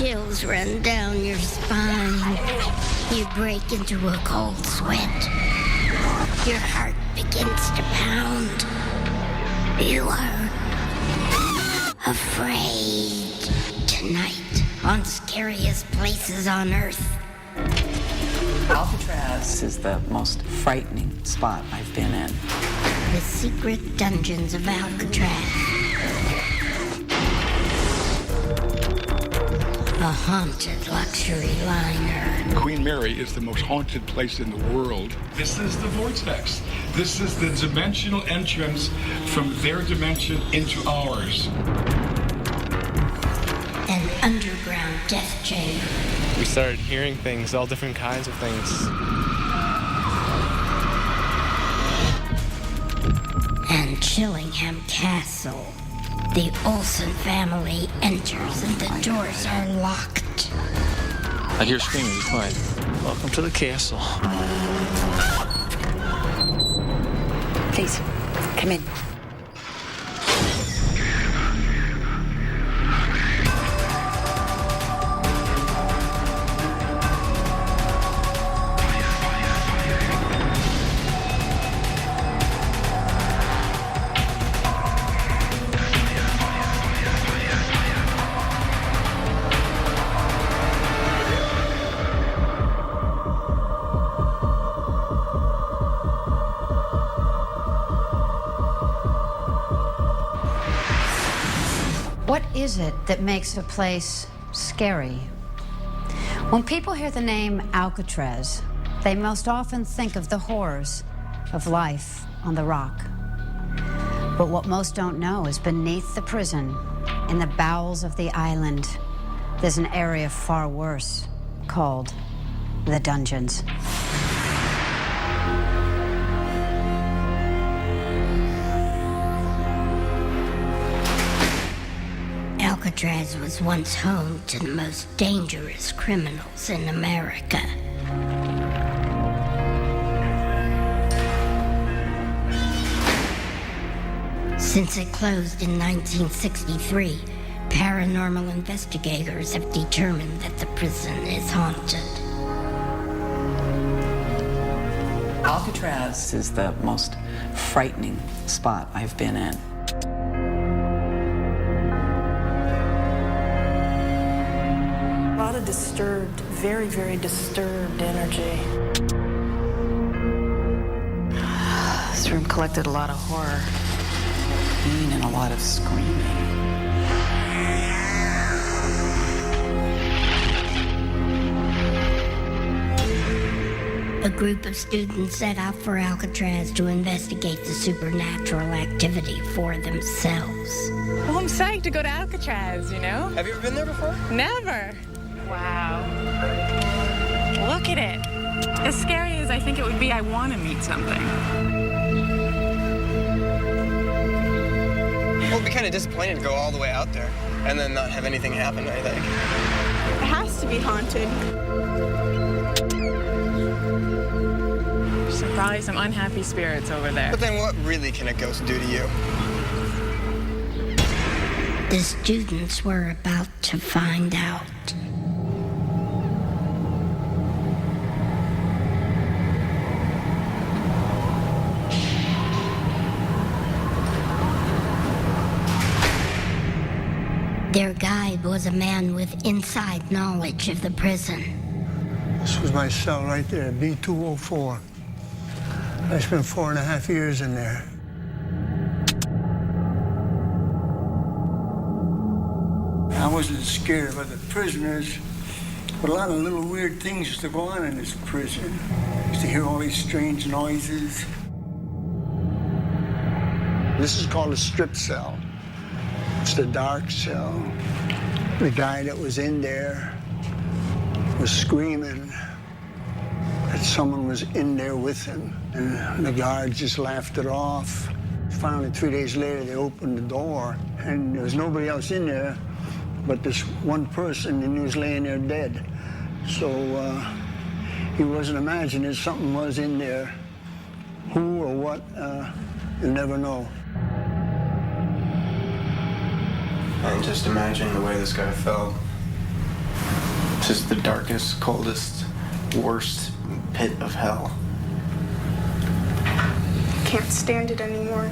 Chills run down your spine. You break into a cold sweat. Your heart begins to pound. You are afraid. Tonight on Scariest Places on Earth. Alcatraz is the most frightening spot I've been in. The secret dungeons of Alcatraz. A haunted luxury liner. Queen Mary is the most haunted place in the world. This is the vortex. This is the dimensional entrance from their dimension into ours. An underground death chamber. We started hearing things, all different kinds of things. And Chillingham Castle. The Olsen family enters and the doors are locked. I hear screaming, be quiet. Welcome to the castle. Please, come in. What is it that makes a place scary? When people hear the name Alcatraz, they most often think of the horrors of life on the rock. But what most don't know is beneath the prison, in the bowels of the island, there's an area far worse called the dungeons. Alcatraz was once home to the most dangerous criminals in America. Since it closed in 1963, paranormal investigators have determined that the prison is haunted. Alcatraz is the most frightening spot I've been in. A lot of disturbed, very, very disturbed energy. This room collected a lot of horror. Pain and a lot of screaming. A group of students set out for Alcatraz to investigate the supernatural activity for themselves. Well, I'm psyched to go to Alcatraz, you know? Have you ever been there before? Never. Wow. Look at it. As scary as I think it would be, I want to meet something. Well, it'd be kind of disappointing to go all the way out there and then not have anything happen, I think. It has to be haunted. There's probably some unhappy spirits over there. But then what really can a ghost do to you? The students were about to find out. Their guide was a man with inside knowledge of the prison. This was my cell right there, B204. I spent 4.5 years in there. I wasn't scared about the prisoners, but a lot of little weird things used to go on in this prison. I used to hear all these strange noises. This is called a strip cell. It's the dark cell. The guy that was in there was screaming that someone was in there with him. And the guards just laughed it off. Finally, 3 days later, they opened the door, and there was nobody else in there but this one person, and he was laying there dead. So he wasn't imagining something was in there. Who or what, you'll never know. And just imagine the way this guy felt. Just the darkest, coldest, worst pit of hell. Can't stand it anymore.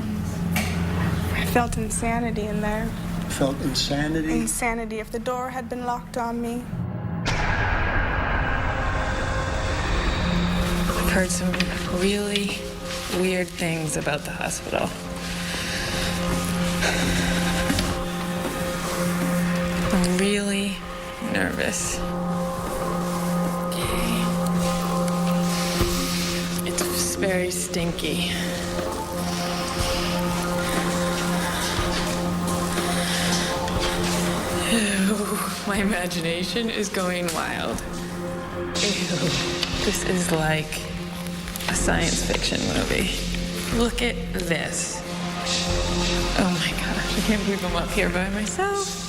I felt insanity in there. Felt insanity? Insanity if the door had been locked on me. I've heard some really weird things about the hospital. I'm really nervous. Okay. It's very stinky. Ew, my imagination is going wild. Ew, this is like a science fiction movie. Look at this. Oh my gosh, I can't believe I'm up here by myself.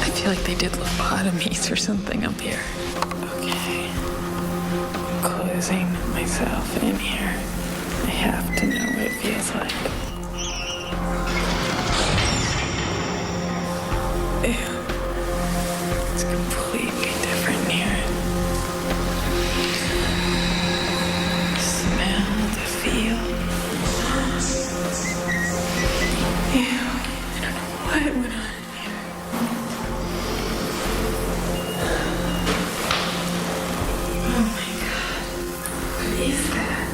I feel like they did lobotomies or something up here. Okay. Closing myself in here. I have to know what it feels like. Ew. It's completely different in here. Smell, the feel. Ew. I don't know what went on in here. Oh my God. What is that?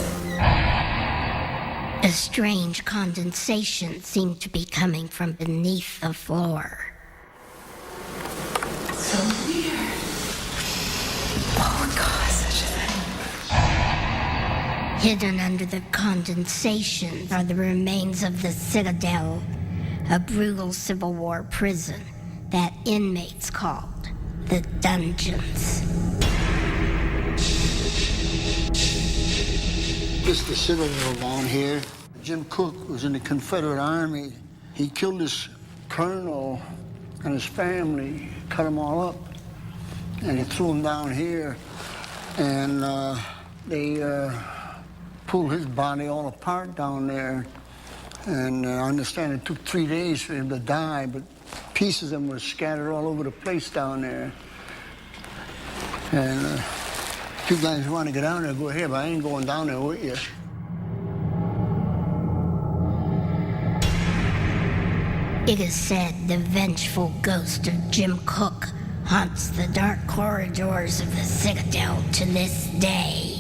A strange condensation seemed to be coming from beneath the floor. So weird. What would cause such a thing? Hidden under the condensation are the remains of the Citadel, a brutal Civil War prison that inmates called the dungeons. This is the Citadel down here. Jim Cook was in the Confederate Army. He killed this colonel and his family, cut them all up, and he threw them down here. And they pulled his body all apart down there. And I understand it took 3 days for him to die, but pieces of him were scattered all over the place down there. And if you guys want to get down there, go ahead, but I ain't going down there with you. It is said the vengeful ghost of Jim Cook haunts the dark corridors of the Citadel to this day.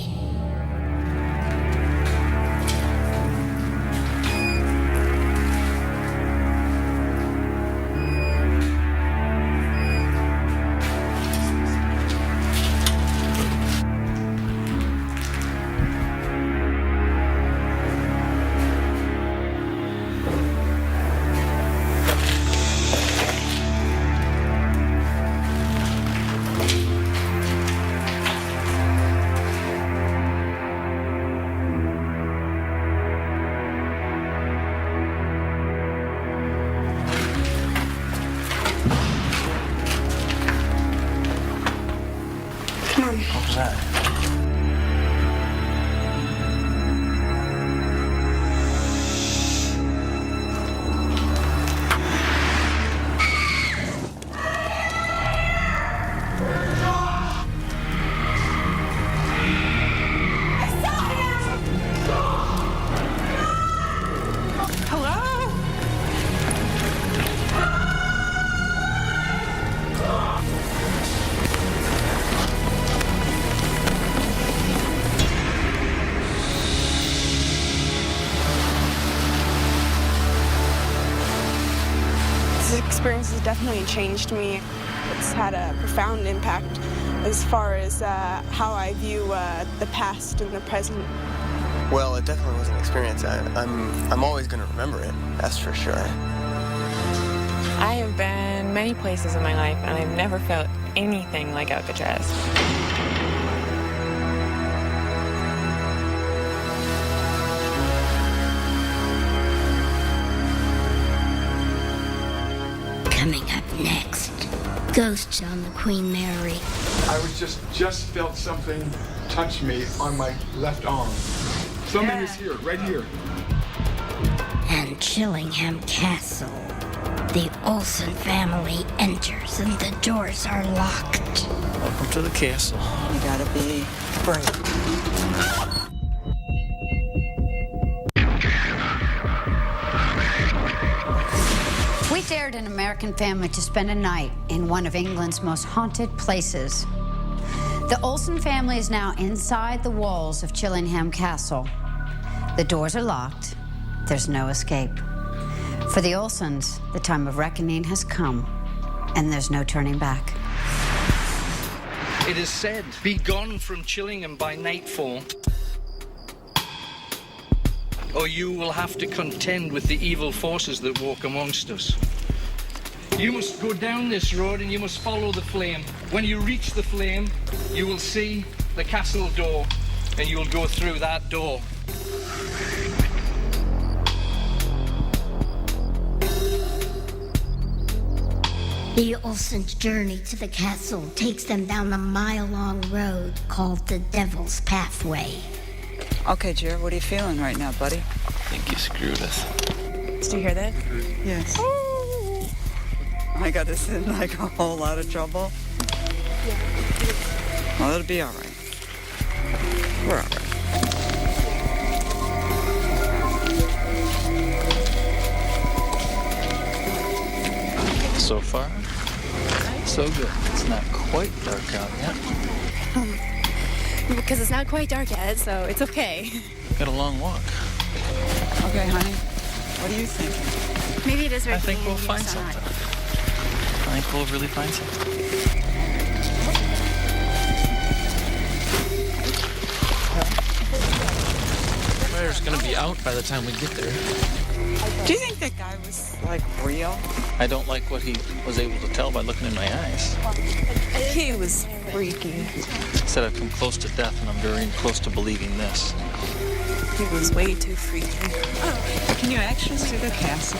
What was that? This experience has definitely changed me. It's had a profound impact as far as how I view the past and the present. Well, it definitely was an experience. I'm always going to remember it, that's for sure. I have been many places in my life, and I've never felt anything like Alcatraz. Coming up next, ghosts on the Queen Mary. I was just felt something touch me on my left arm. Something is here, right here. And Chillingham Castle. The Olsen family enters and the doors are locked. Welcome to the castle. You gotta be brave. We dared an American family to spend a night in one of England's most haunted places. The Olsen family is now inside the walls of Chillingham Castle. The doors are locked. There's no escape. For the Olsens, the time of reckoning has come, and there's no turning back. It is said, "Be gone from Chillingham by nightfall, or you will have to contend with the evil forces that walk amongst us. You must go down this road and you must follow the flame. When you reach the flame, you will see the castle door, and you will go through that door." The Olsen's journey to the castle takes them down a mile-long road called the Devil's Pathway. Okay, Jared, what are you feeling right now, buddy? I think you screwed us. Did you hear that? Yes. I got us in like a whole lot of trouble. Well, it'll be all right. We're all right. So far, so good. It's not quite dark out yet. Because it's not quite dark yet, so it's okay. Got a long walk. Okay, honey. What are you thinking? Maybe it is I think we'll find something. I think we'll really find something. Fire's gonna be out by the time we get there. Do you think that guy was, like, real? I don't like what he was able to tell by looking in my eyes. He was freaky. He said I've come close to death, and I'm very close to believing this. He was way too freaky. Can you actually see the castle?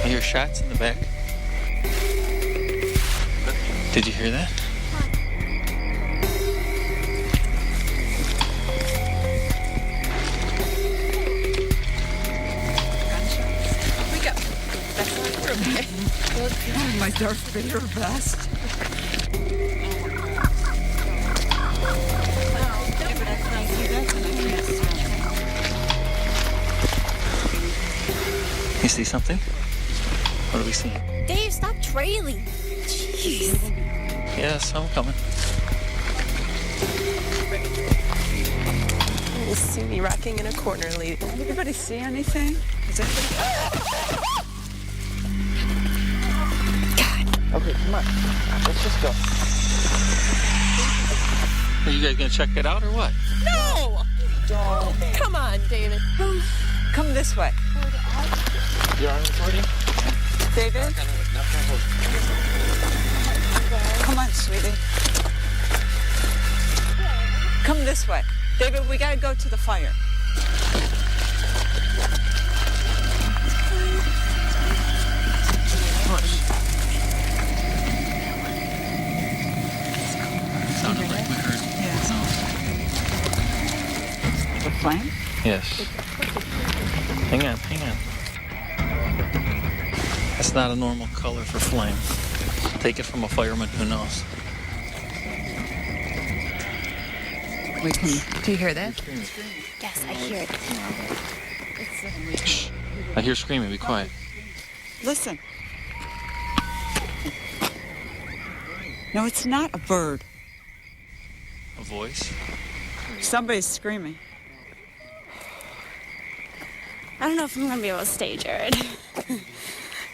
I hear shots in the back. Did you hear that? My Darth Vader vest. You see something? What do we see? Dave, stop trailing. Jeez. Yes, I'm coming. You see me rocking in a corner, lady. Did anybody see anything? Is Okay, come on. Let's just go. Are you guys gonna check it out or what? No! Don't. Come on, David. Come this way. Your arm recording? David? Come on, sweetie. Come this way. David, we gotta go to the fire. Sounded like we heard. Yes. The flame? Yes. Hang on. That's not a normal color for flame. Take it from a fireman who knows. Do you hear that? Yes, I hear it. Shh. I hear screaming. Be quiet. Listen. No, it's not a bird. A voice? Somebody's screaming. I don't know if I'm gonna be able to stay, Jared.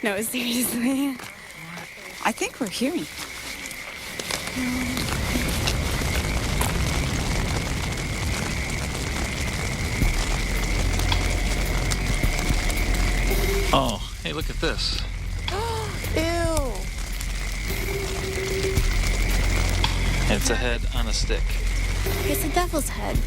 No, seriously. I think we're hearing. Oh, hey, look at this. Ew. It's a head on a stick. It's a devil's head.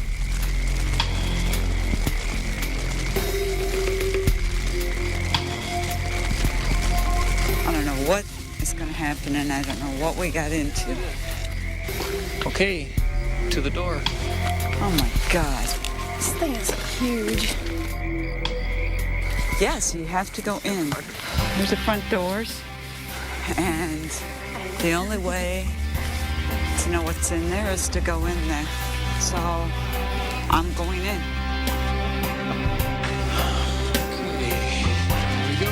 I don't know what is going to happen, and I don't know what we got into. Okay, to the door. Oh, my God. This thing is huge. Yes, you have to go in. There's the front doors, and the only way to know what's in there is to go in there. So I'm going in. Here we go.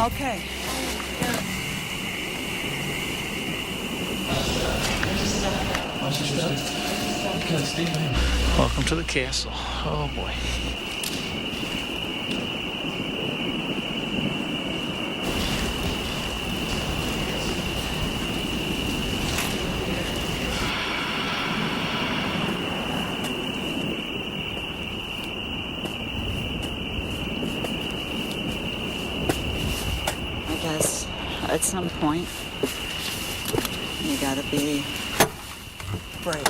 Okay. Welcome to the castle. Oh boy. I guess at some point you gotta be brave.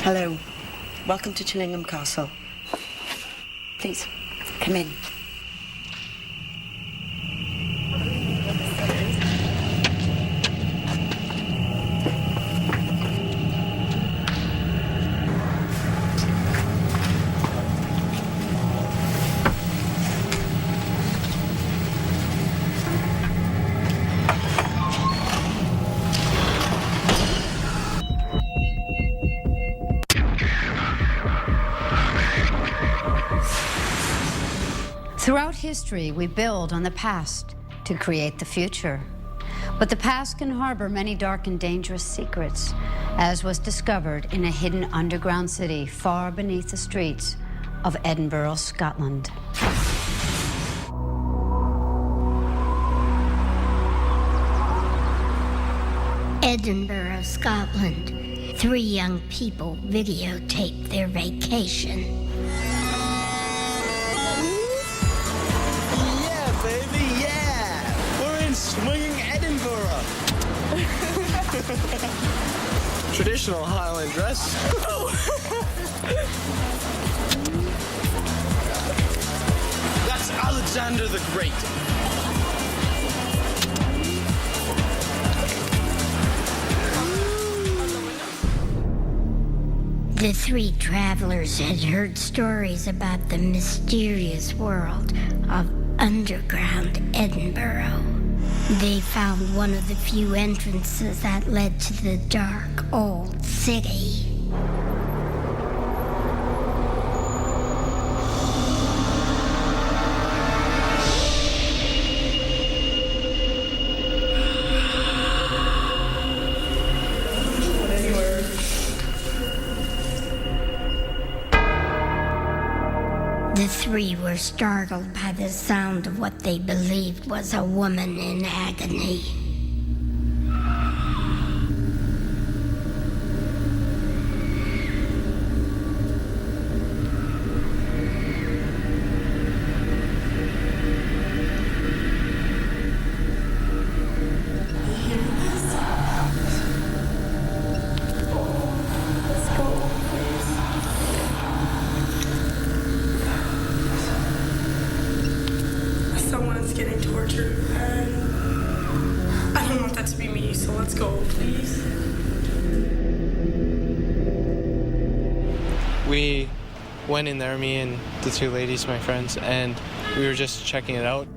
Hello. Welcome to Chillingham Castle. Please, come in. Throughout history, we build on the past to create the future. But the past can harbor many dark and dangerous secrets, as was discovered in a hidden underground city far beneath the streets of Edinburgh, Scotland. Edinburgh, Scotland. 3 young people videotape their vacation. Baby, yeah! We're in swinging Edinburgh! Traditional Highland dress. That's Alexander the Great. The 3 travelers had heard stories about the mysterious world of underground Edinburgh. They found one of the few entrances that led to the dark old city. The 3 were startled by the sound of what they believed was a woman in agony. Someone's getting tortured, and I don't want that to be me, so let's go, please. We went in there, me and the 2 ladies, my friends, and we were just checking it out.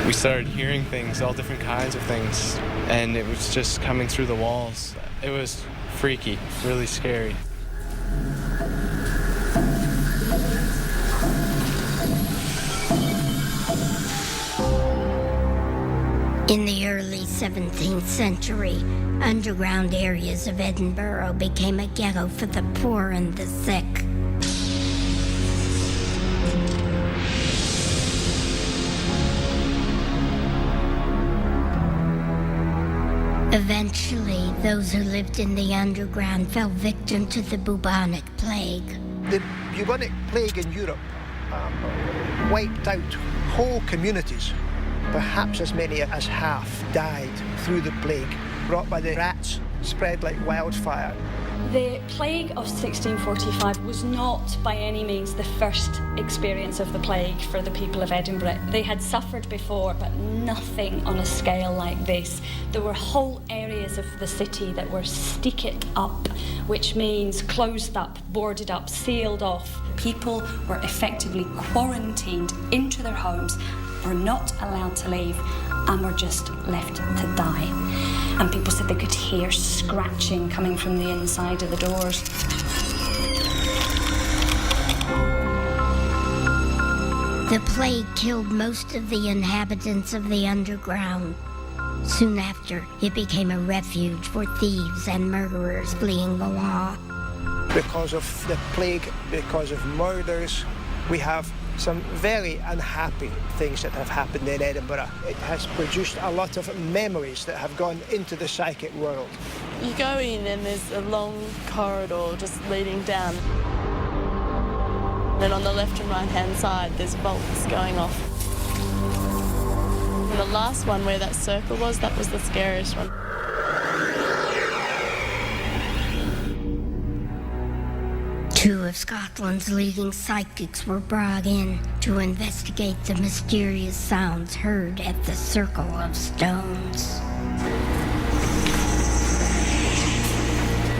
We started hearing things, all different kinds of things, and it was just coming through the walls. It was freaky, really scary. In the early 17th century, underground areas of Edinburgh became a ghetto for the poor and the sick. Eventually, those who lived in the underground fell victim to the bubonic plague. The bubonic plague in Europe wiped out whole communities. Perhaps as many as half died through the plague, brought by the rats, spread like wildfire. The plague of 1645 was not by any means the first experience of the plague for the people of Edinburgh. They had suffered before, but nothing on a scale like this. There were whole areas of the city that were steeked up, which means closed up, boarded up, sealed off. People were effectively quarantined into their homes, were not allowed to leave, and were just left to die. And people said they could hear scratching coming from the inside of the doors. The plague killed most of the inhabitants of the underground. Soon after, it became a refuge for thieves and murderers fleeing the law. Because of the plague, because of murders, we have some very unhappy things that have happened in Edinburgh. It has produced a lot of memories that have gone into the psychic world. You go in and there's a long corridor just leading down. And on the left and right-hand side, there's bolts going off. And the last one where that circle was, that was the scariest one. Two of Scotland's leading psychics were brought in to investigate the mysterious sounds heard at the Circle of Stones.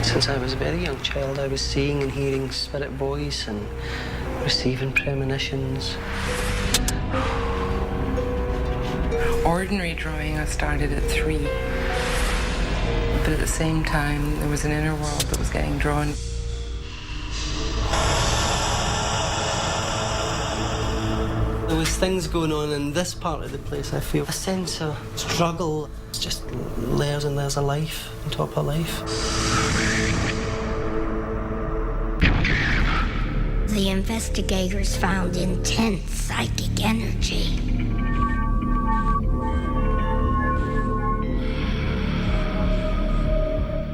Since I was a very young child, I was seeing and hearing spirit voice and receiving premonitions. Ordinary drawing I started at 3. But at the same time, there was an inner world that was getting drawn. There was things going on in this part of the place, I feel. A sense of struggle. It's just layers and layers of life on top of life. The investigators found intense psychic energy.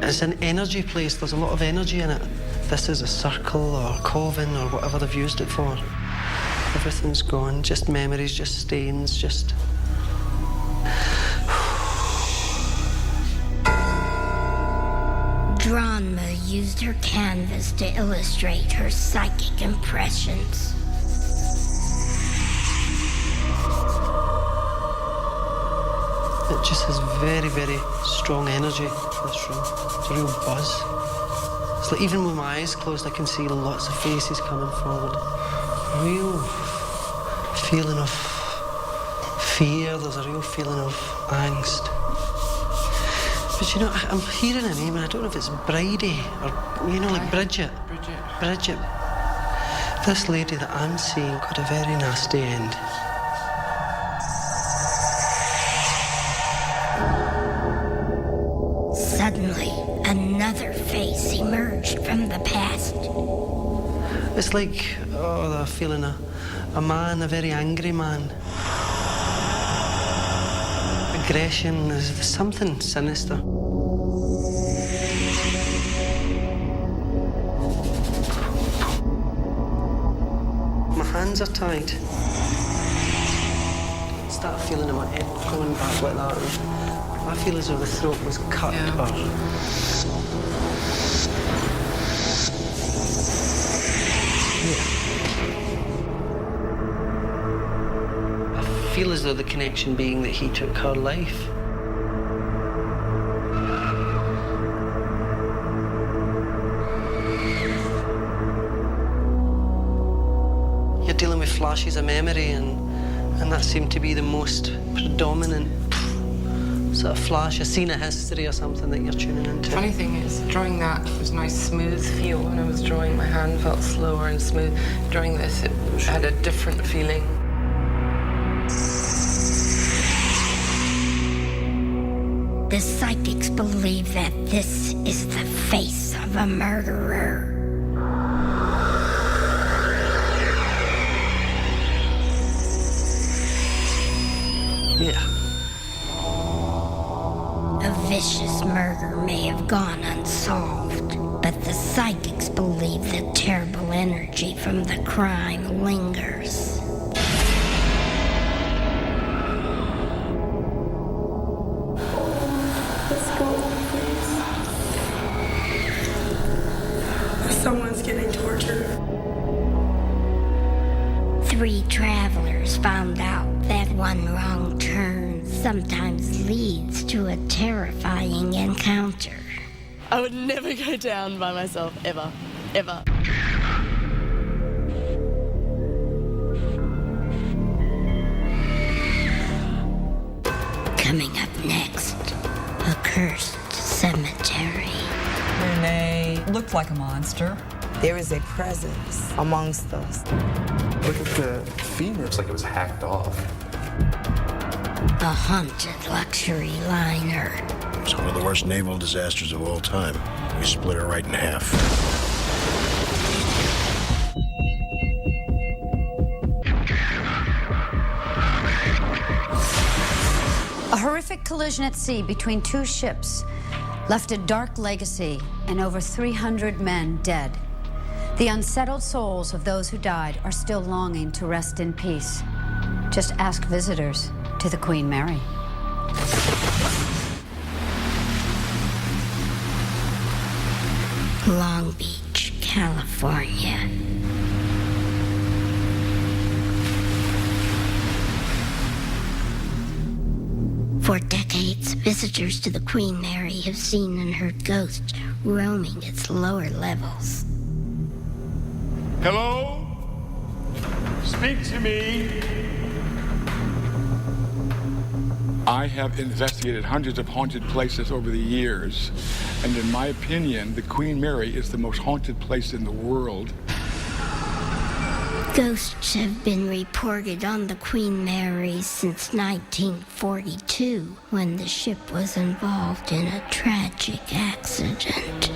It's an energy place. There's a lot of energy in it. This is a circle or coven or whatever they've used it for. Everything's gone, just memories, just stains, just... Dranma used her canvas to illustrate her psychic impressions. It just has very, very strong energy in this room. It's a real buzz. It's like even with my eyes closed, I can see lots of faces coming forward. Real feeling of fear, there's a real feeling of angst. But you know, I'm hearing a name and I don't know if it's Bridie or, you know, like Bridget. Bridget. This lady that I'm seeing got a very nasty end. Suddenly, another face emerged from the past. It's like, the feeling of a man, a very angry man. Aggression, is something sinister. My hands are tied. I start feeling my head going back like that. I feel as though the throat was cut or... I feel as though the connection being that he took her life. You're dealing with flashes of memory and that seemed to be the most predominant sort of flash, a scene of history or something that you're tuning into. Funny thing is, drawing that was a nice smooth feel. When I was drawing, my hand felt slower and smooth. Drawing this, it had a different feeling. The psychics believe that this is the face of a murderer. Yeah. A vicious murder may have gone unsolved, but the psychics believe the terrible energy from the crime lingers. Let's go, please. Someone's getting tortured. 3 travelers found out that one wrong turn sometimes leads to a terrifying encounter. I would never go down by myself, ever. Ever. Coming up next, a cursed cemetery. Renee looked like a monster. There is a presence amongst us. Look at the femur. It's like it was hacked off. A haunted luxury liner. It's one of the worst naval disasters of all time. We split her right in half. A horrific collision at sea between 2 ships left a dark legacy and over 300 men dead. The unsettled souls of those who died are still longing to rest in peace. Just ask visitors to the Queen Mary. Long Beach, California. For decades, visitors to the Queen Mary have seen and heard ghosts roaming its lower levels. Hello? Speak to me. I have investigated hundreds of haunted places over the years, and in my opinion, the Queen Mary is the most haunted place in the world. Ghosts have been reported on the Queen Mary since 1942, when the ship was involved in a tragic accident.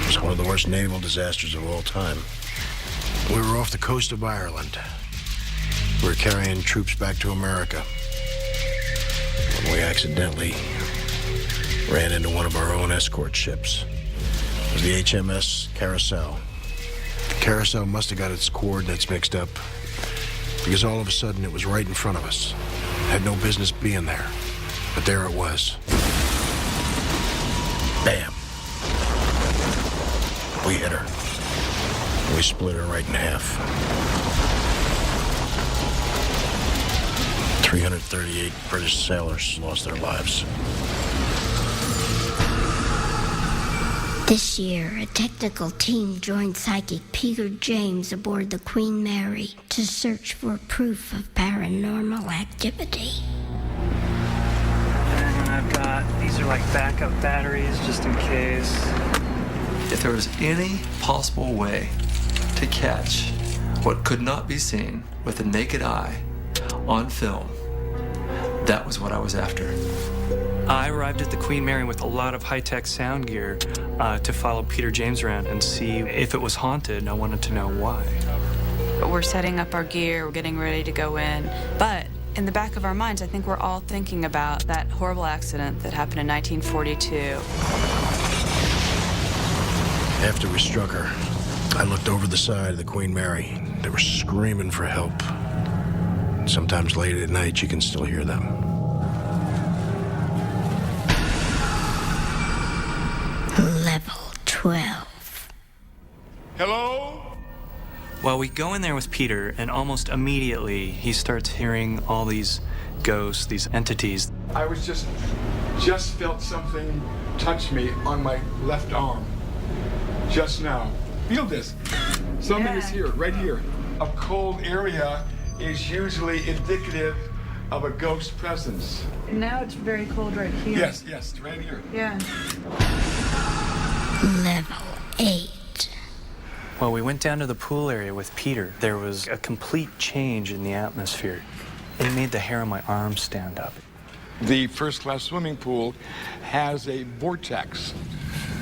It's one of the worst naval disasters of all time. We were off the coast of Ireland. We were carrying troops back to America when we accidentally ran into one of our own escort ships. It was the HMS Carousel. The Carousel must have got its coordinates mixed up because all of a sudden it was right in front of us. It had no business being there, but there it was. Bam. We hit her. We split her right in half. 338 British sailors lost their lives. This year, a technical team joined psychic Peter James aboard the Queen Mary to search for proof of paranormal activity. And I've got, these are like backup batteries just in case. If there was any possible way to catch what could not be seen with the naked eye on film, that was what I was after. I arrived at the Queen Mary with a lot of high-tech sound gear to follow Peter James around and see if it was haunted, and I wanted to know why. We're setting up our gear, we're getting ready to go in, but in the back of our minds, I think we're all thinking about that horrible accident that happened in 1942. After we struck her, I looked over the side of the Queen Mary. They were screaming for help. Sometimes late at night, you can still hear them. Level 12. Hello? Well, we go in there with Peter, and almost immediately he starts hearing all these ghosts, these entities. I was just felt something touch me on my left arm. Just now. Feel this. Something is here, right here. A cold area is usually indicative of a ghost presence. Now it's very cold right here. Yes, it's right here. Yeah. Level 8. Well, we went down to the pool area with Peter. There was a complete change in the atmosphere. It made the hair on my arms stand up. The first-class swimming pool has a vortex.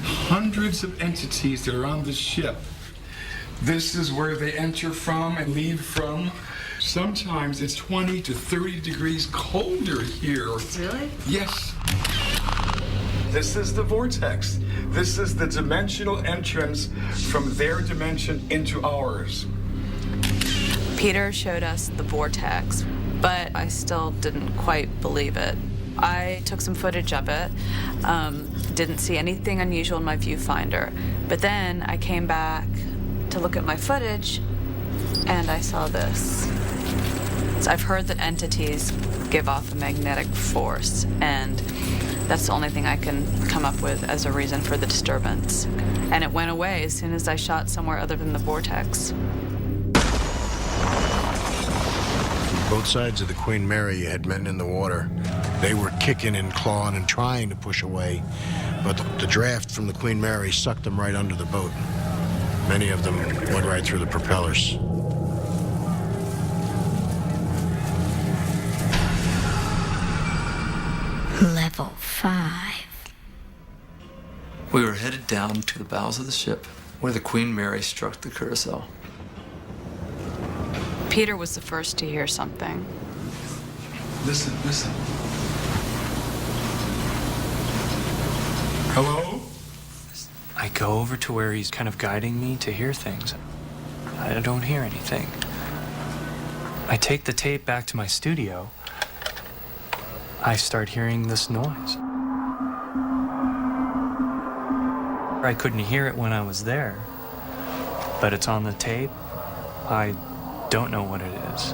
Hundreds of entities that are on the ship. This is where they enter from and leave from. Sometimes it's 20 to 30 degrees colder here. Really? Yes. This is the vortex. This is the dimensional entrance from their dimension into ours. Peter showed us the vortex, but I still didn't quite believe it. I took some footage of it, didn't see anything unusual in my viewfinder, but then I came back to look at my footage and I saw this. So I've heard that entities give off a magnetic force, and that's the only thing I can come up with as a reason for the disturbance. And it went away as soon as I shot somewhere other than the vortex. Both sides of the Queen Mary had men in the water. They were kicking and clawing and trying to push away, but the draft from the Queen Mary sucked them right under the boat. Many of them went right through the propellers. Level 5. We were headed down to the bows of the ship where the Queen Mary struck the curacao. Peter was the first to hear something. Listen. Hello? I go over to where he's kind of guiding me to hear things. I don't hear anything. I take the tape back to my studio. I start hearing this noise. I couldn't hear it when I was there, but it's on the tape. I don't know what it is.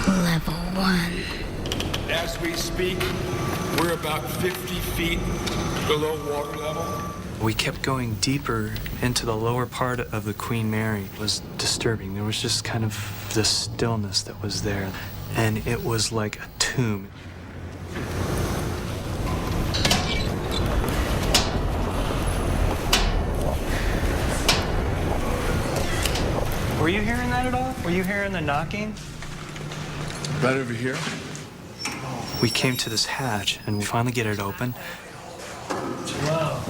Level 1. As we speak, we're about 50 feet below water level. We kept going deeper into the lower part of the Queen Mary. It was disturbing. There was just kind of this stillness that was there, and it was like a tomb. Were you hearing that at all? Were you hearing the knocking? Right over here. We came to this hatch, and we finally get it open. Wow.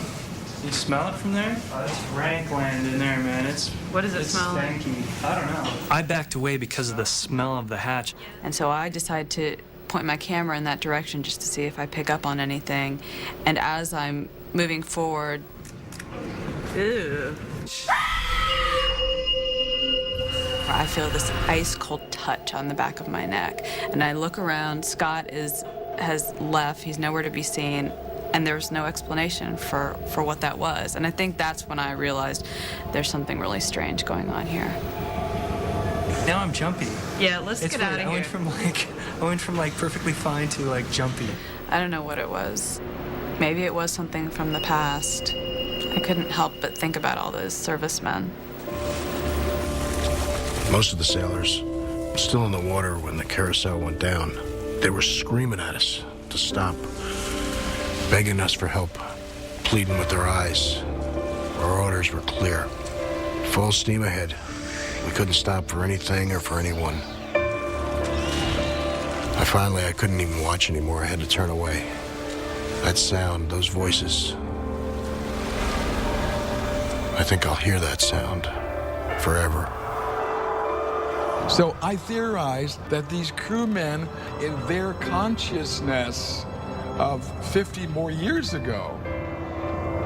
You smell it from there? Oh, it's rank land in there, man. What does it smell like? Stanky. I don't know. I backed away because of the smell of the hatch. And so I decided to point my camera in that direction just to see if I pick up on anything. And as I'm moving forward, I feel this ice-cold touch on the back of my neck. And I look around. Scott has left. He's nowhere to be seen. And there's no explanation for what that was. And I think that's when I realized there's something really strange going on here. Now I'm jumpy. Yeah, let's get out of here. I went from perfectly fine to like jumpy. I don't know what it was. Maybe it was something from the past. I couldn't help but think about all those servicemen. Most of the sailors were still in the water when the carousel went down. They were screaming at us to stop, begging us for help, pleading with their eyes. Our orders were clear. Full steam ahead. We couldn't stop for anything or for anyone. I couldn't even watch anymore. I had to turn away. That sound, those voices. I think I'll hear that sound forever. So I theorized that these crewmen, in their consciousness of 50 more years ago,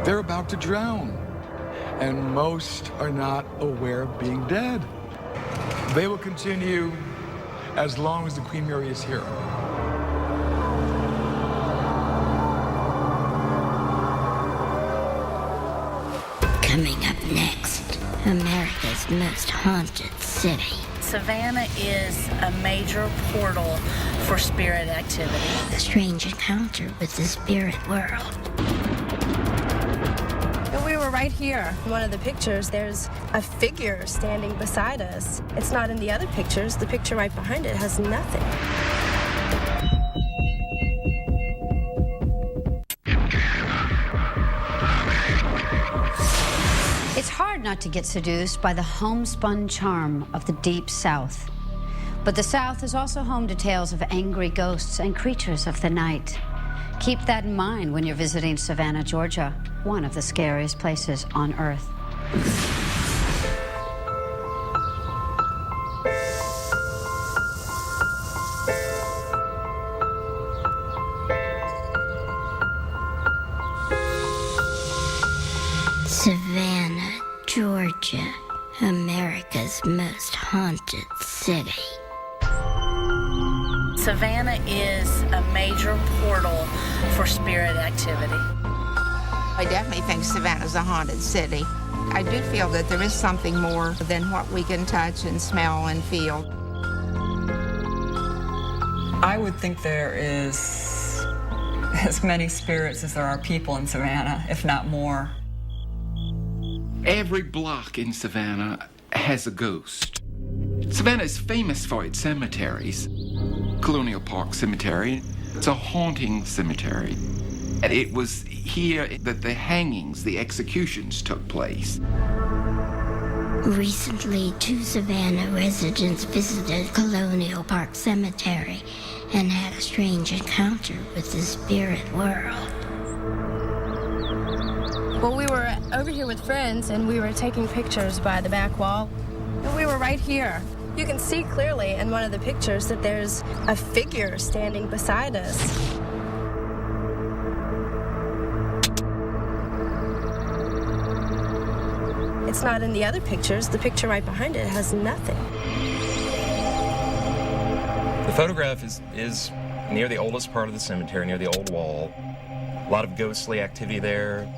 they're about to drown. And most are not aware of being dead. They will continue as long as the Queen Mary is here. Coming up next, America's most haunted city. Savannah is a major portal for spirit activity. A strange encounter with the spirit world. We were right here. In one of the pictures, there's a figure standing beside us. It's not in the other pictures. The picture right behind it has nothing. It's hard not to get seduced by the homespun charm of the Deep South. But the South is also home to tales of angry ghosts and creatures of the night. Keep that in mind when you're visiting Savannah, Georgia, one of the scariest places on Earth. Savannah, Georgia, America's most haunted city. Savannah is a major portal for spirit activity. I definitely think Savannah's a haunted city. I do feel that there is something more than what we can touch and smell and feel. I would think there is as many spirits as there are people in Savannah, if not more. Every block in Savannah has a ghost. Savannah is famous for its cemeteries. Colonial Park Cemetery, it's a haunting cemetery. And it was here that the hangings, the executions took place. Recently, 2 Savannah residents visited Colonial Park Cemetery and had a strange encounter with the spirit world. Well, we were over here with friends, and we were taking pictures by the back wall. And we were right here. You can see clearly in one of the pictures that there's a figure standing beside us. It's not in the other pictures. The picture right behind it has nothing. The photograph is near the oldest part of the cemetery, near the old wall. A lot of ghostly activity there.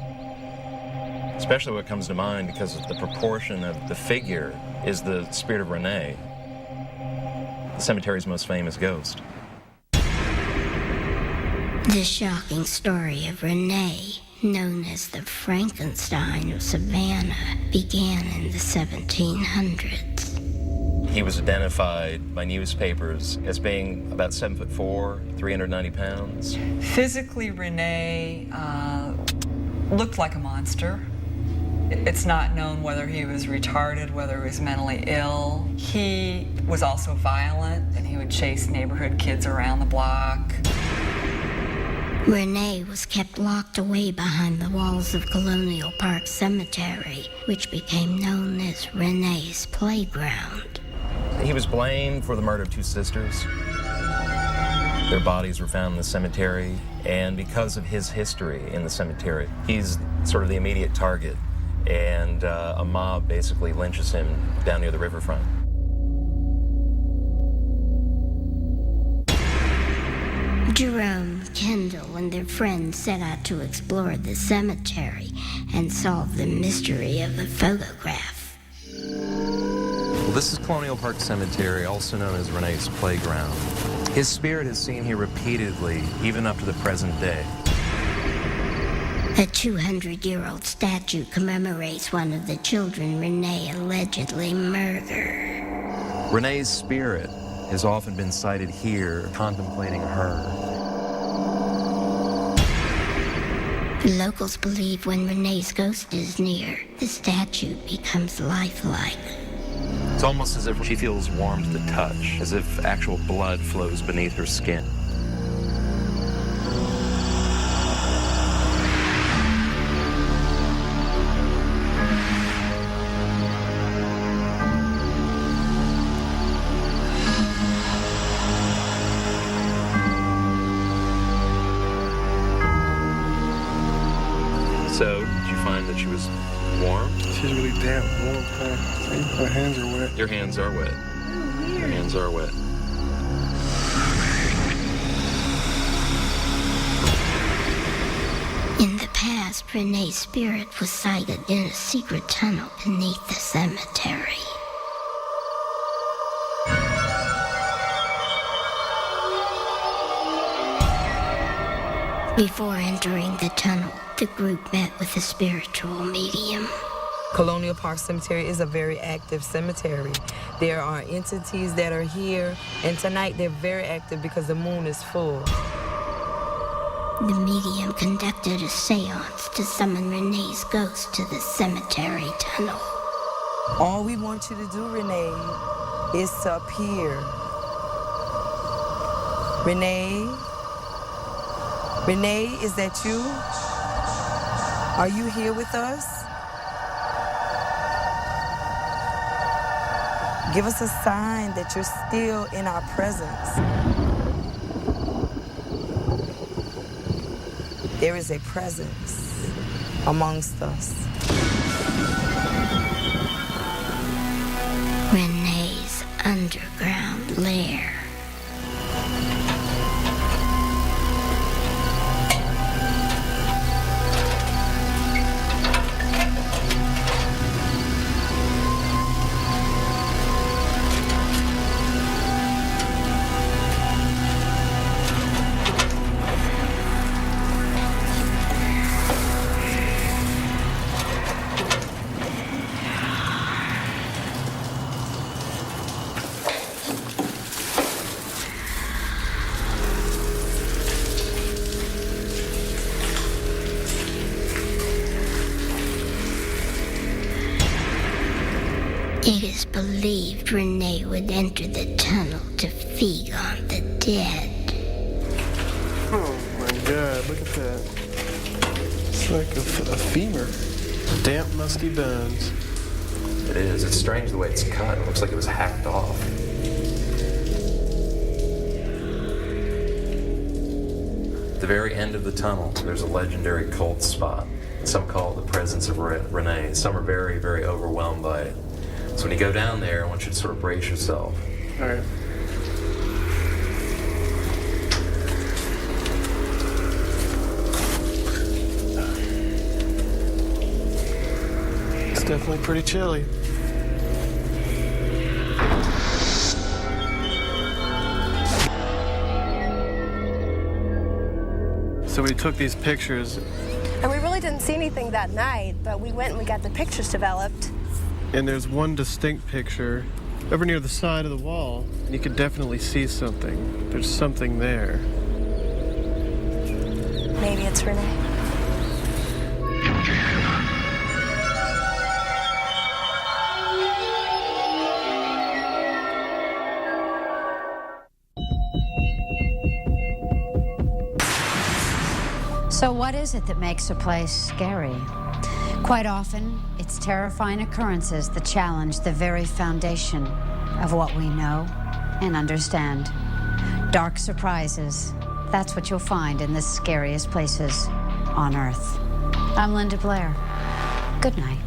Especially what comes to mind because of the proportion of the figure is the spirit of Renee, the cemetery's most famous ghost. The shocking story of Renee, known as the Frankenstein of Savannah, began in the 1700s. He was identified by newspapers as being about 7'4", 390 pounds. Physically, Renee looked like a monster. It's not known whether he was retarded, whether he was mentally ill. He was also violent, and he would chase neighborhood kids around the block. Renee was kept locked away behind the walls of Colonial Park Cemetery, which became known as Renee's Playground. He was blamed for the murder of 2 sisters. Their bodies were found in the cemetery, and because of his history in the cemetery, he's sort of the immediate target. And a mob basically lynches him down near the riverfront. Jerome, Kendall, and their friends set out to explore the cemetery and solve the mystery of the photograph. Well, this is Colonial Park Cemetery, also known as Renee's Playground. His spirit is seen here repeatedly, even up to the present day. A 200-year-old statue commemorates one of the children Renee allegedly murdered. Renee's spirit has often been sighted here, contemplating her. Locals believe when Renee's ghost is near, the statue becomes lifelike. It's almost as if she feels warm to the touch, as if actual blood flows beneath her skin. So, did you find that she was warm? She's really damp warm. Her hands are wet. Your hands are wet. Your hands are wet. In the past, Renee's spirit was sighted in a secret tunnel beneath the cemetery. Before entering the tunnel, the group met with a spiritual medium. Colonial Park Cemetery is a very active cemetery. There are entities that are here, and tonight they're very active because the moon is full. The medium conducted a seance to summon Renee's ghost to the cemetery tunnel. All we want you to do, Renee, is to appear. Renee? Renee, is that you? Are you here with us? Give us a sign that you're still in our presence. There is a presence amongst us. Renee's underground lair. It is believed Renee would enter the tunnel to feed on the dead. Oh my god, look at that. It's like a femur. Damp, musty bones. It is. It's strange the way it's cut. It looks like it was hacked off. At the very end of the tunnel, there's a legendary cold spot. Some call it the presence of Renee. Some are very, very overwhelmed by it. So when you go down there, I want you to sort of brace yourself. All right. It's definitely pretty chilly. So we took these pictures. And we really didn't see anything that night, but we went and we got the pictures developed. And there's one distinct picture over near the side of the wall. You could definitely see something. There's something there. Maybe it's Renee. So what is it that makes a place scary? Quite often, it's terrifying occurrences that challenge the very foundation of what we know and understand. Dark surprises, that's what you'll find in the scariest places on Earth. I'm Linda Blair. Good night.